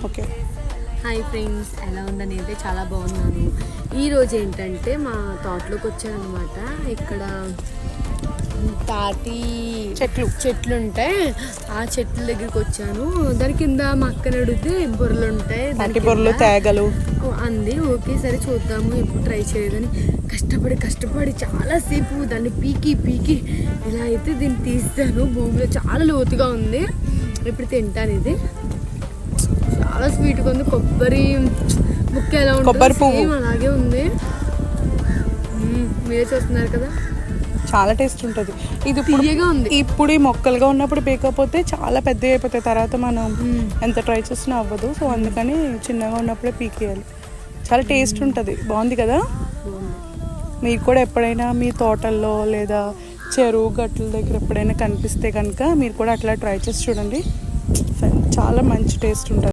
Okay. Hi friends, ఎలా ఉందని అయితే చాలా బాగున్నాను. ఈరోజు ఏంటంటే మా తోటలోకి వచ్చాను అనమాట. ఇక్కడ తాటి చెట్లు ఉంటాయి, ఆ చెట్ల దగ్గరికి వచ్చాను. దాని కింద మా అక్కని అడిగితే బొర్రలు ఉంటాయి, బొర్రలు తేగలు అంది. ఓకే సరే చూద్దాము, ఎప్పుడు ట్రై చేయలేదని కష్టపడి చాలాసేపు దాన్ని పీకి ఇలా అయితే దీన్ని తీస్తాను. భూమిలో చాలా లోతుగా ఉంది. ఇప్పుడు తింటాను. ఇది చాలా స్వీట్గా ఉంది. కొబ్బరి ముక్క ఎలా ఉంటుంది, కొబ్బరి పువ్వు అలాగే ఉంది. మీరే చూస్తున్నారు కదా, చాలా టేస్ట్ ఉంటుంది. ఇది తీయగా ఉంది. ఇప్పుడు ఈ మొక్కలుగా ఉన్నప్పుడు పీకపోతే చాలా పెద్దగా అయిపోతాయి. తర్వాత మనం ఎంత ట్రై చేసినా అవ్వదు. సో అందుకని చిన్నగా ఉన్నప్పుడే పీకేయాలి. చాలా టేస్ట్ ఉంటుంది. బాగుంది కదా. మీరు కూడా ఎప్పుడైనా మీ తోటల్లో లేదా చెరువు గట్ల దగ్గర ఎప్పుడైనా కనిపిస్తే కనుక మీరు కూడా అట్లా ట్రై చేసి చూడండి. చాలా మంచి టేస్ట్ ఉంటుంది.